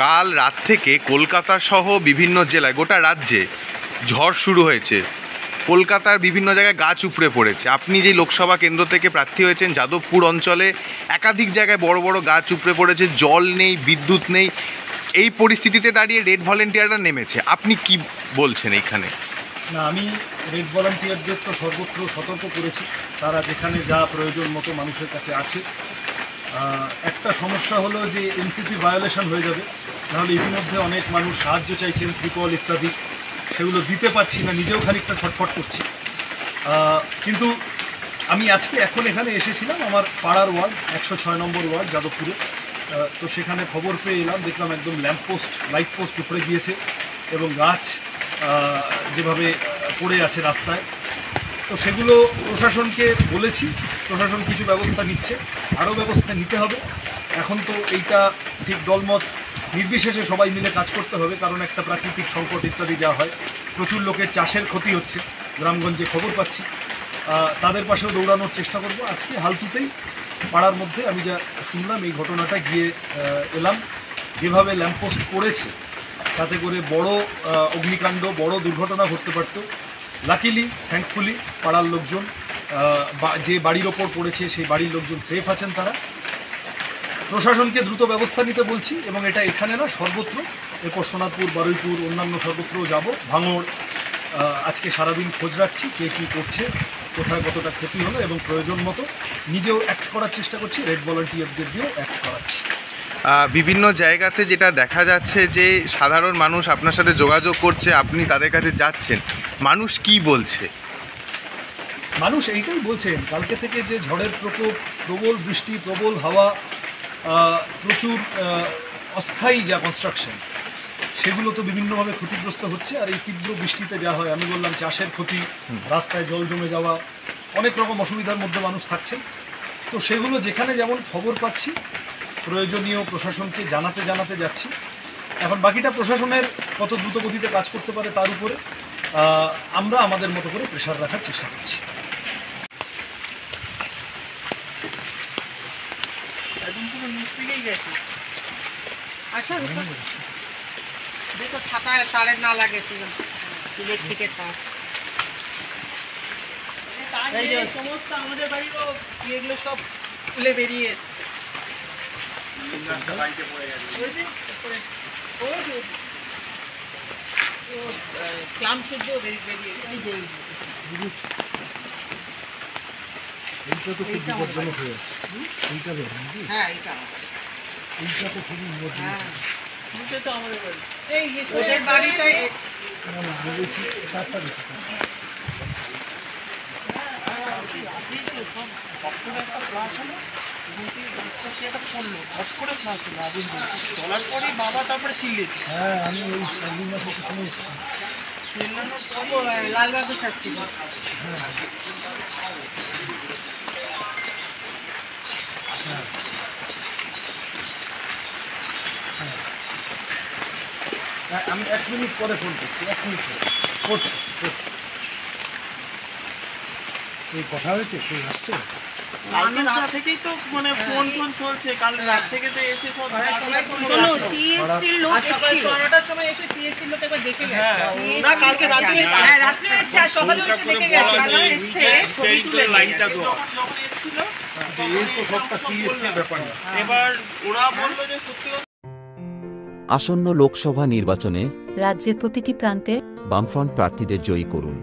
কাল রাত থেকে কলকাতা সহ বিভিন্ন জেলায় গোটা রাজ্যে ঝড় শুরু হয়েছে। কলকাতার বিভিন্ন জায়গায় গাছ উপড়ে পড়েছে। আপনি যে লোকসভা কেন্দ্র থেকে প্রার্থী হয়েছেন, যাদবপুর অঞ্চলে একাধিক জায়গায় বড় বড় গাছ উপড়ে পড়েছে, জল নেই, বিদ্যুৎ নেই। এই পরিস্থিতিতে দাঁড়িয়ে রেড ভলেন্টিয়াররা নেমেছে, আপনি কি বলছেন এইখানে? না, আমি রেড ভলান্টিয়ারদের তো সর্বত্র সতর্ক করেছি, তারা যেখানে যা প্রয়োজন মতো মানুষের কাছে আছে। একটা সমস্যা হলো যে এনসিসি ভায়োলেশন হয়ে যাবে, নাহলে ইতিমধ্যে অনেক মানুষ সাহায্য চাইছেন, ত্রিপল ইত্যাদি, সেগুলো দিতে পারছি না, নিজেও খানিকটা ছটফট করছি। কিন্তু আমি আজকে এখন এখানে এসেছিলাম আমার পাড়ার ওয়ার্ড 106 নম্বর ওয়ার্ড যাদবপুরে। তো সেখানে খবর পেয়ে এলাম, দেখলাম একদম ল্যাম্পপোস্ট, লাইট পোস্ট উপরে গিয়েছে এবং গাছ যেভাবে পড়ে আছে রাস্তায়। তো সেগুলো প্রশাসনকে বলেছি, প্রশাসন কিছু ব্যবস্থা নিচ্ছে, আরও ব্যবস্থা নিতে হবে। এখন তো এইটা ঠিক দলমত নির্বিশেষে সবাই মিলে কাজ করতে হবে, কারণ একটা প্রাকৃতিক সংকট ইত্যাদি যা হয়, প্রচুর লোকের চাষের ক্ষতি হচ্ছে, গ্রামগঞ্জে খবর পাচ্ছি। তাদের পাশেও দৌড়ানোর চেষ্টা করব। আজকে হালতুতেই পাড়ার মধ্যে আমি যা শুনলাম এই ঘটনাটা গিয়ে এলাম, যেভাবে ল্যাম্পপোস্ট পড়েছে তাতে করে বড় অগ্নিকাণ্ড, বড় দুর্ঘটনা ঘটতে পারত। লাকিলি, থ্যাঙ্কফুলি পাড়ার লোকজন, যে বাড়ির ওপর পড়েছে সেই বাড়ির লোকজন সেফ আছেন। তারা প্রশাসনকে দ্রুত ব্যবস্থা নিতে বলছি, এবং এটা এখানে না, সর্বত্র, এরপর সোনারপুর, বারুইপুর, অন্যান্য সর্বত্রও যাব, ভাঙড়। আজকে সারাদিন খোঁজ রাখছি কে কী করছে, কোথায় কতটা ক্ষতি হলো, এবং প্রয়োজন মতো নিজেও অ্যাক্ট করার চেষ্টা করছি, রেড ভলান্টিয়ারদের দিয়েও অ্যাক্ট করাচ্ছি। বিভিন্ন জায়গাতে যেটা দেখা যাচ্ছে যে সাধারণ মানুষ আপনার সাথে যোগাযোগ করছে, আপনি তাদের কাছে যাচ্ছেন, মানুষ কি বলছে? মানুষ এইটাই বলছেন, কালকে থেকে যে ঝড়ের প্রকোপ, প্রবল বৃষ্টি, প্রবল হাওয়া, প্রচুর অস্থায়ী যা কনস্ট্রাকশন, সেগুলো তো বিভিন্নভাবে ক্ষতিগ্রস্ত হচ্ছে। আর এই তীব্র বৃষ্টিতে যা হয়, আমি বললাম চাষের ক্ষতি, রাস্তায় জল জমে যাওয়া, অনেক রকম অসুবিধার মধ্যে মানুষ থাকছেন। তো সেগুলো যেখানে যেমন খবর পাচ্ছি, প্রয়োজনীয় প্রশাসনকে জানাতে যাচ্ছি। এখন বাকিটা প্রশাসনের কত দ্রুত গতিতে কাজ করতে পারে তার উপরে আমরা আমাদের মতো করে প্রেশার রাখার চেষ্টা করছি। দেখো ছাতায় তারের না লাগে, ইলেকট্রিকের তার, সমস্ত আমাদের বাড়িরও এগুলো সব খুলে বেরিয়ে এসছে। ক্লাম শুদ্ধ বেরিয়ে এইটা তো খুব বিপজ্জনক হয়ে আছে। হ্যাঁ, এইটা তো খুবই বিপজ্জনক। তো আমাদের বাড়ি, এই ওদের বাড়িটাই বাবা তারপরে চিল্লেছে। হ্যাঁ, আমি ওই লালবাহাদুর শাস্ত্রী। আমি 1 মিনিট পরে ফোন করছি, 1 মিনিট পরে করছি। এই কথা হয়েছে, কেউ আসছে? কালকে রাত থেকেই তো মানে ফোন চলছে, কাল রাত থেকে তো এসে সব সিএসসির লোক এসেছিল 9টার সময়, এসে সিএসসির লোক একবার দেখে গেছে। না, কালকে রাতে রাতে এসে আর সকালে এসে দেখে গেছে, ছবি তুলে লাইনটা তো যখন এসেছিল, এই তো সবটা সিএসসির ব্যাপার না। এবার ওরা বললো যে সত্যি আসন্ন লোকসভা নির্বাচনে রাজ্যের প্রতিটি প্রান্তে বামফ্রন্ট প্রার্থীদের জয়ী করুন।